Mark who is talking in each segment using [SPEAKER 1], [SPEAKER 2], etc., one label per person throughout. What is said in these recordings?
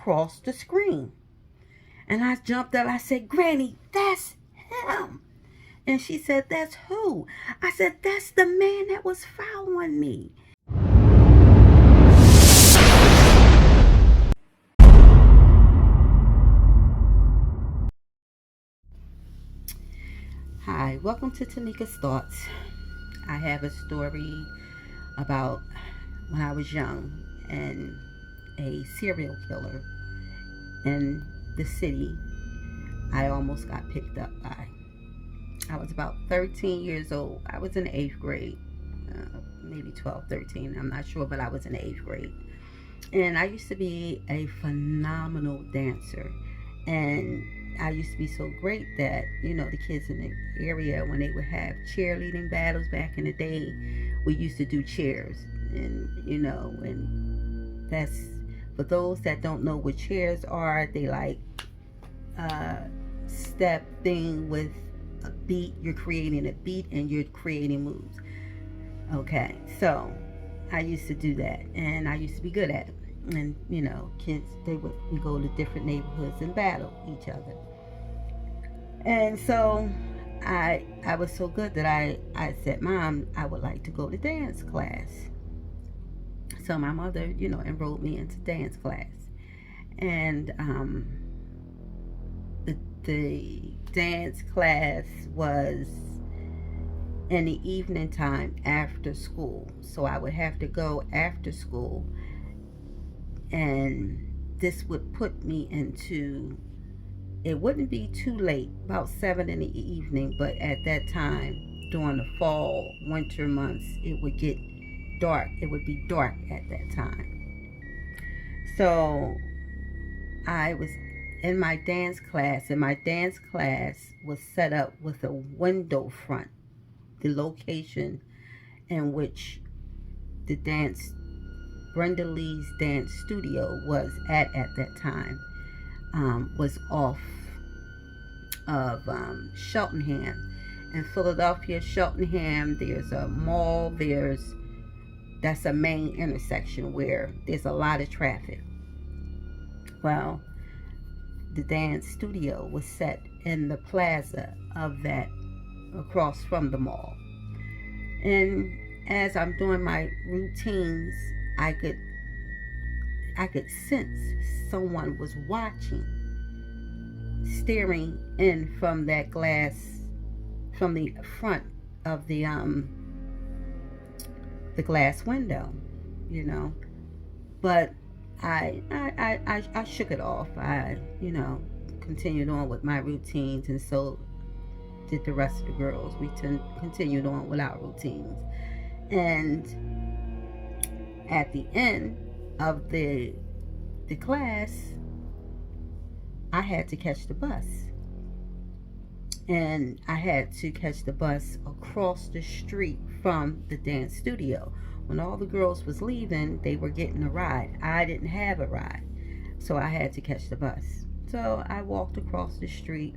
[SPEAKER 1] across the screen. And I jumped up. I said, Granny, that's him. And she said, that's who? I said, that's the man that was following me. Hi, welcome to Tanika's Thoughts. I have a story about when I was young and a serial killer in the city I almost got picked up by. I was about 13 years old. I was in the 8th grade, maybe 12, 13. I'm not sure, but I was in the 8th grade. And I used to be a phenomenal dancer. And I used to be so great that, the kids in the area, when they would have cheerleading battles back in the day, we used to do chairs. And that's, for those that don't know what chairs are, they like step thing with a beat. You're creating a beat and you're creating moves. Okay, so I used to do that, and I used to be good at it. And kids, we go to different neighborhoods and battle each other. And so I was so good that I said, Mom, I would like to go to dance class. So my mother, enrolled me into dance class. And the dance class was in the evening time after school. So I would have to go after school, and this would put me into, it wouldn't be too late, about 7 in the evening, but at that time during the fall winter months it would get dark. It would be dark at that time. So I was in my dance class, and my dance class was set up with a window front. The location in which the Brenda Lee's dance studio was at that time, was off of Cheltenham. In Philadelphia, Cheltenham, there's a mall, that's a main intersection where there's a lot of traffic. Well, the dance studio was set in the plaza of that, across from the mall. And as I'm doing my routines, I could sense someone was watching, staring in from that glass, from the front of the glass window, But I shook it off. I continued on with my routines, and so did the rest of the girls. We continued on with our routines. And at the end of the class, I had to catch the bus. And I had to catch the bus across the street from the dance studio. When all the girls was leaving, they were getting a ride. I didn't have a ride, so I had to catch the bus. So I walked across the street,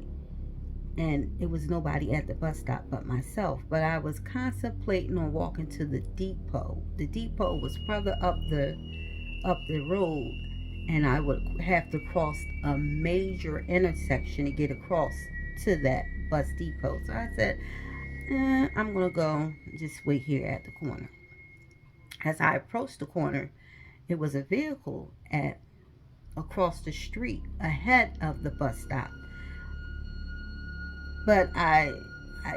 [SPEAKER 1] and it was nobody at the bus stop but myself. But I was contemplating on walking to the depot. The depot was further up the road, and I would have to cross a major intersection to get across to that bus depot. So I said, I'm gonna go just wait here at the corner. As I approached the corner, it was a vehicle across the street ahead of the bus stop. But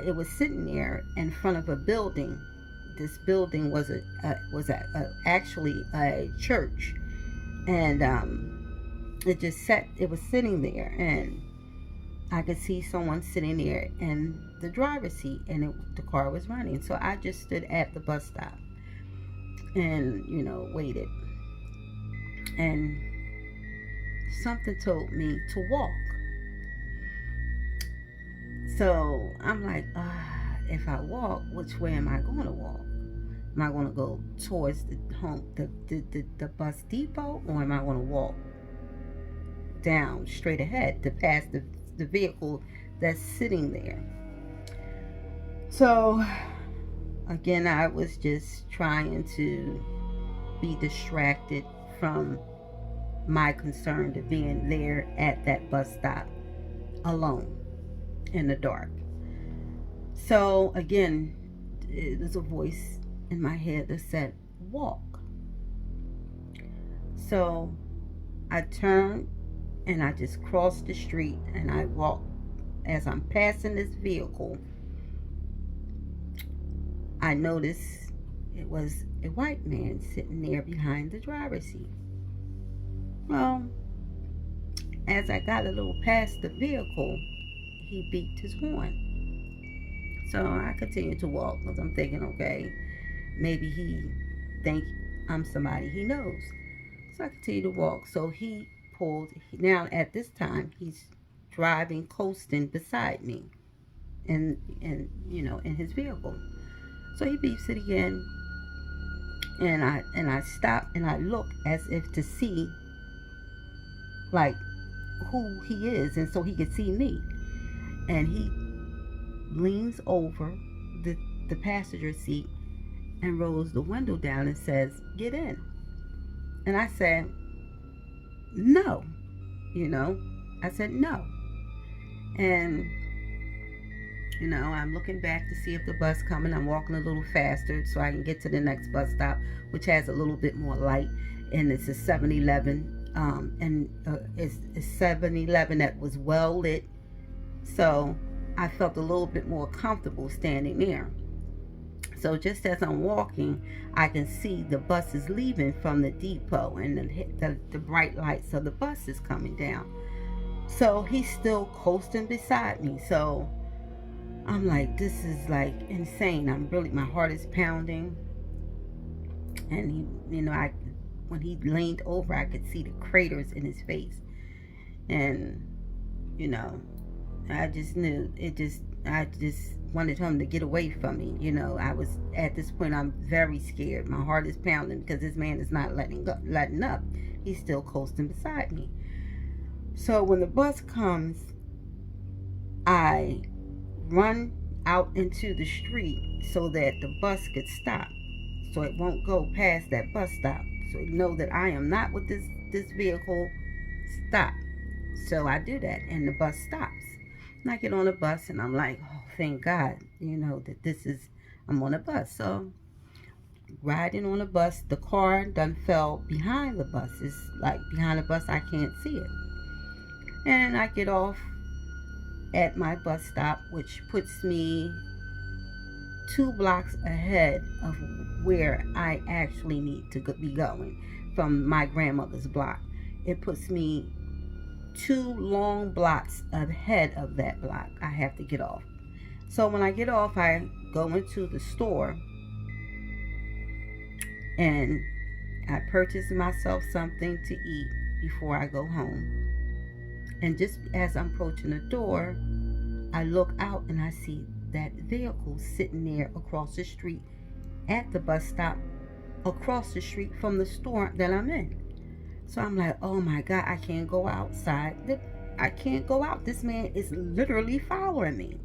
[SPEAKER 1] it was sitting there in front of a building. This building was actually a church, and it was sitting there, and I could see someone sitting there in the driver's seat, and the car was running. So I just stood at the bus stop and waited, and something told me to walk. So I'm like, if I walk, which way am I going to walk? Am I going to go towards the bus depot, or am I going to walk down straight ahead to pass the vehicle that's sitting there? So again, I was just trying to be distracted from my concern to being there at that bus stop alone in the dark. So again, there's a voice in my head that said, walk. So I turned and I just crossed the street and I walked. As I'm passing this vehicle, I noticed it was a white man sitting there behind the driver's seat. Well, as I got a little past the vehicle, he beeped his horn. So I continued to walk because I'm thinking, okay, maybe he think I'm somebody he knows. So I continued to walk. So he pulled. Now at this time, he's driving, coasting beside me, in his vehicle. So he beeps it again, and I stop and I look as if to see like who he is, and so he could see me. And he leans over the passenger seat and rolls the window down and says, "Get in." And I said, "No." I said no. And I'm looking back to see if the bus coming. I'm walking a little faster so I can get to the next bus stop, which has a little bit more light, and it's a 7-Eleven. It's a 7-Eleven that was well lit, so I felt a little bit more comfortable standing there. So just as I'm walking, I can see the buses leaving from the depot, and the bright lights of the bus is coming down. So he's still coasting beside me. So I'm like, this is like insane. My heart is pounding. And when he leaned over, I could see the craters in his face. And, I just knew I just wanted him to get away from me. I was, at this point, I'm very scared. My heart is pounding because this man is not letting up. He's still coasting beside me. So when the bus comes, I run out into the street so that the bus could stop, so it won't go past that bus stop, so you know that I am not with this vehicle. Stop. So I do that, and the bus stops, and I get on the bus, and I'm like, oh, thank God, that I'm on a bus. So riding on the bus, the car done fell behind the bus. It's like behind the bus, I can't see it. And I get off at my bus stop, which puts me 2 blocks ahead of where I actually need to be going from my grandmother's block. It puts me 2 long blocks ahead of that block. I have to get off. So when I get off, I go into the store and I purchase myself something to eat before I go home. And just as I'm approaching the door, I look out and I see that vehicle sitting there across the street at the bus stop, across the street from the store that I'm in. So I'm like, oh my God, I can't go outside. I can't go out. This man is literally following me.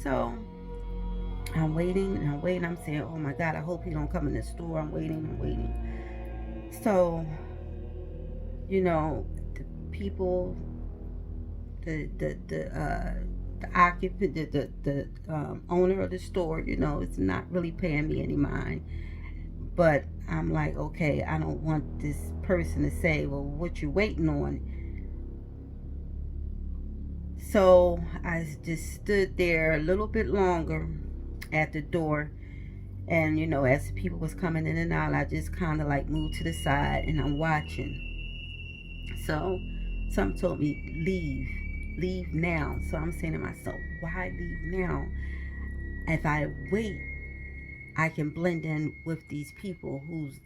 [SPEAKER 1] So I'm waiting and I'm waiting. I'm saying, oh my God, I hope he don't come in the store. I'm waiting and waiting. So, the people, the occupant, the owner of the store, it's not really paying me any mind. But I'm like, okay, I don't want this person to say, well, what you waiting on? So I just stood there a little bit longer at the door. And, as the people was coming in and out, I just kind of like moved to the side and I'm watching. So something told me, leave now. So I'm saying to myself, why leave now? If I wait, I can blend in with these people who's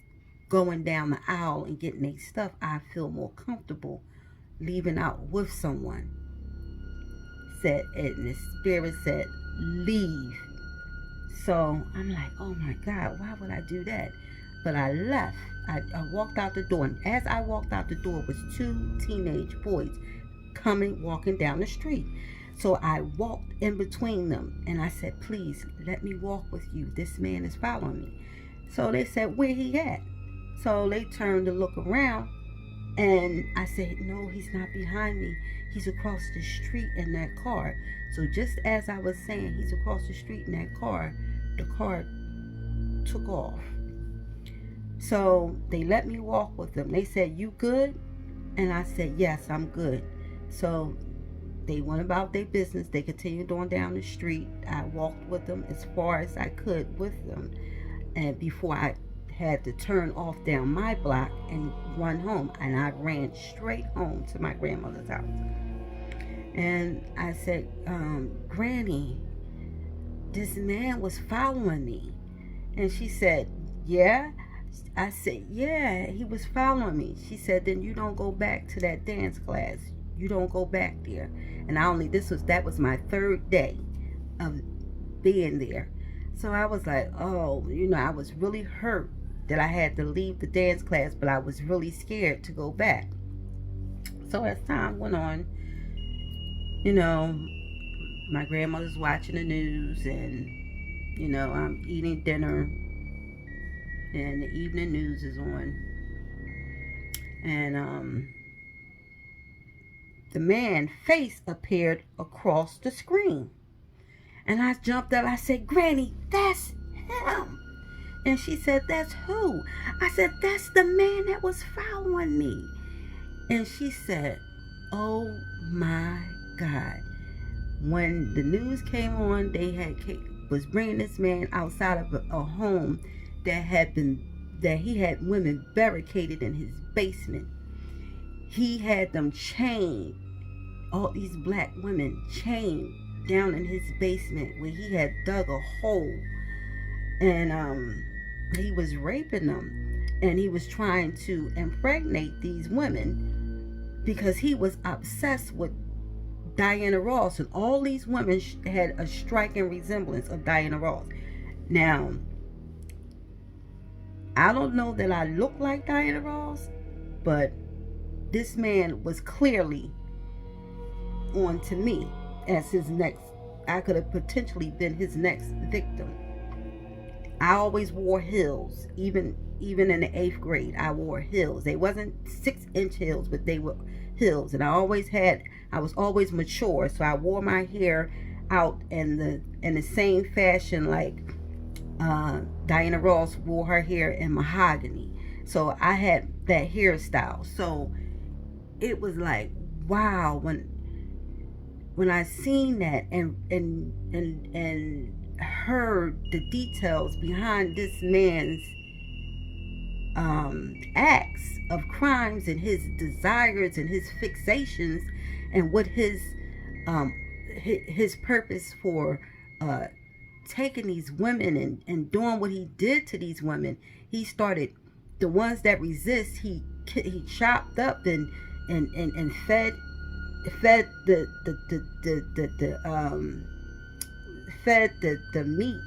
[SPEAKER 1] going down the aisle and getting their stuff. I feel more comfortable leaving out with someone. And the spirit said, leave. So I'm like, oh my God, why would I do that? But I left. I walked out the door, and as I walked out the door was 2 teenage boys walking down the street. So I walked in between them and I said, please let me walk with you. This man is following me. So they said, where he at? So they turned to look around And I said, no, he's not behind me. He's across the street in that car. So just as I was saying, he's across the street in that car, the car took off. So they let me walk with them. They said, you good? And I said, yes, I'm good. So they went about their business. They continued on down the street. I walked with them as far as I could with them. And before I had to turn off down my block and run home. And I ran straight home to my grandmother's house. And I said, Granny, this man was following me. And she said, yeah. I said, yeah, he was following me. She said, then you don't go back to that dance class. You don't go back there. And that was my third day of being there. So I was like, oh, I was really hurt that I had to leave the dance class, but I was really scared to go back. So as time went on, my grandmother's watching the news, and I'm eating dinner, and the evening news is on, and the man's face appeared across the screen. And I jumped up. I said, Granny, that's him. And she said, that's who? I said, that's the man that was following me. And she said, oh my God. When the news came on, was bringing this man outside of a home that he had women barricaded in his basement. He had them chained, all these black women chained down in his basement where he had dug a hole, and he was raping them, and he was trying to impregnate these women because he was obsessed with Diana Ross, and all these women had a striking resemblance of Diana Ross. Now, I don't know that I look like Diana Ross, but this man was clearly on to me as his next. I could have potentially been his next victim. I always wore heels, even in the 8th grade. I wore heels. They wasn't 6-inch heels, but they were heels. And I was always mature, so I wore my hair out in the same fashion like Diana Ross wore her hair in mahogany. So I had that hairstyle. So it was like, wow, when I seen that and heard the details behind this man's acts of crimes and his desires and his fixations, and what his purpose for taking these women and doing what he did to these women. He started the ones that resist. He chopped up and fed the meat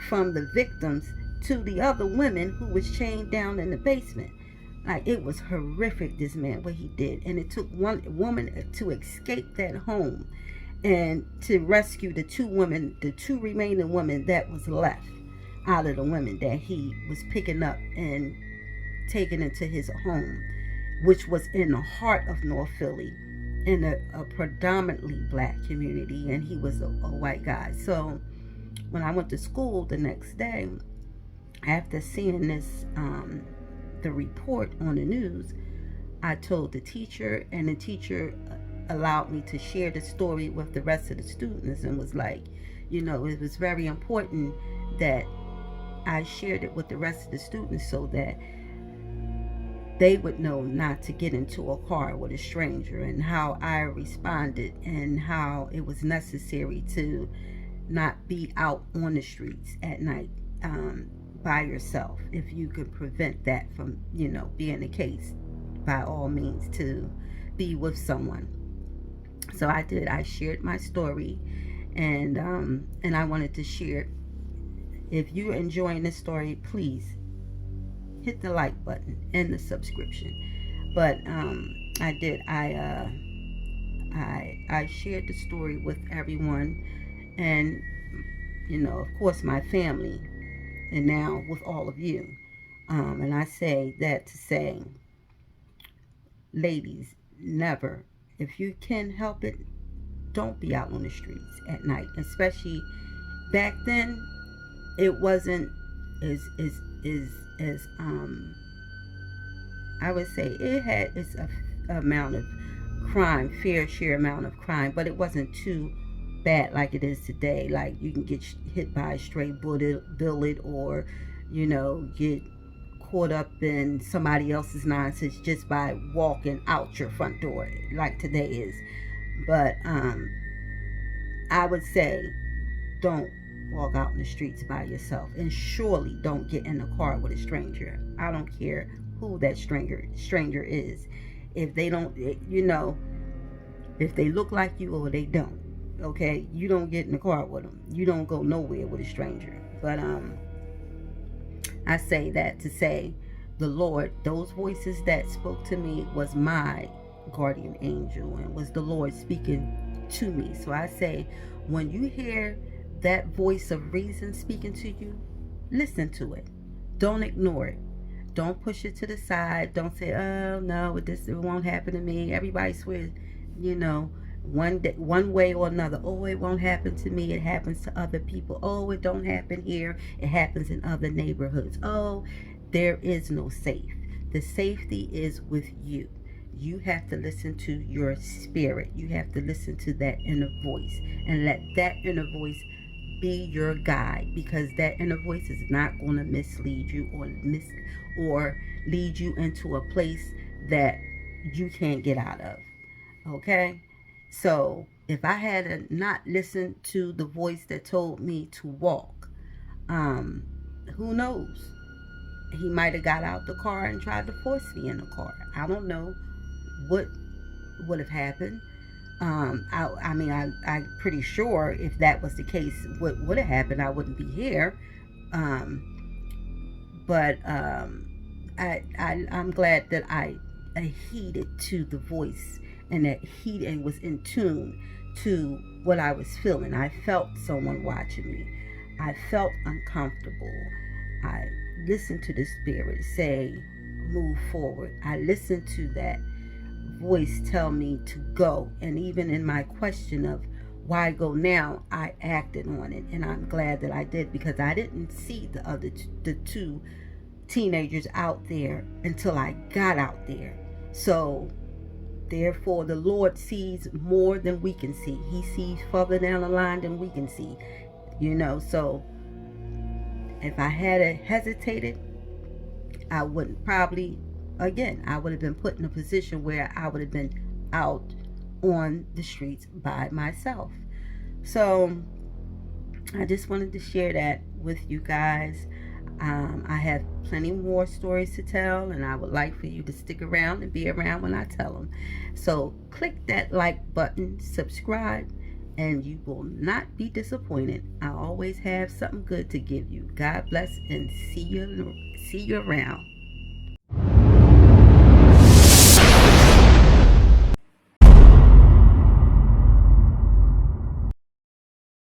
[SPEAKER 1] from the victims to the other women who was chained down in the basement. Like, it was horrific, this man, what he did. And it took one woman to escape that home and to rescue the two remaining women that was left out of the women that he was picking up and taking into his home, which was in the heart of North Philly, in a predominantly black community, and he was a white guy. So when I went to school the next day, after seeing this, the report on the news, I told the teacher, and the teacher allowed me to share the story with the rest of the students, and was like, it was very important that I shared it with the rest of the students so that they would know not to get into a car with a stranger, and how I responded, and how it was necessary to not be out on the streets at night by yourself. If you could prevent that from, being the case, by all means, to be with someone. So I did. I shared my story, and I wanted to share it. If you're enjoying this story, please hit the like button and the subscription. But I did. I shared the story with everyone, and of course, my family, and now with all of you. And I say that to say, ladies, never, if you can help it, don't be out on the streets at night. Especially back then, it wasn't as I would say it had its amount of crime, fair share amount of crime, but it wasn't too bad like it is today. Like you can get hit by a stray bullet, or get caught up in somebody else's nonsense just by walking out your front door, like today is. But I would say don't walk out in the streets by yourself, and surely don't get in a car with a stranger. I don't care who that stranger is. If they don't, if they look like you or they don't, okay, you don't get in the car with them. You don't go nowhere with a stranger. But I say that to say, the Lord, those voices that spoke to me was my guardian angel, and was the Lord speaking to me. So I say, when you hear that voice of reason speaking to you, listen to it. Don't ignore it. Don't push it to the side. Don't say, oh no, it won't happen to me. Everybody swears, one way or another. Oh, it won't happen to me. It happens to other people. Oh, it don't happen here. It happens in other neighborhoods. Oh, there is no safe. The safety is with you. You have to listen to your spirit. You have to listen to that inner voice, and let that inner voice be your guide, because that inner voice is not going to mislead you or lead you into a place that you can't get out of. Okay? So if I had not listened to the voice that told me to walk, who knows? He might have got out the car and tried to force me in the car. I don't know what would have happened. I'm pretty sure if that was the case, what would have happened, I wouldn't be here. I'm glad that I heeded to the voice, and that he was in tune to what I was feeling. I felt someone watching me. I felt uncomfortable. I listened to the spirit say, move forward. I listened to that voice tell me to go. And even in my question of why go now, I acted on it. And I'm glad that I did, because I didn't see the two teenagers out there until I got out there. So therefore, the Lord sees more than we can see. He sees further down the line than we can see. So if I had hesitated, I wouldn't probably, again, I would have been put in a position where I would have been out on the streets by myself. So I just wanted to share that with you guys. I have plenty more stories to tell, and I would like for you to stick around and be around when I tell them. So click that like button, subscribe, and you will not be disappointed. I always have something good to give you. God bless, and see you around.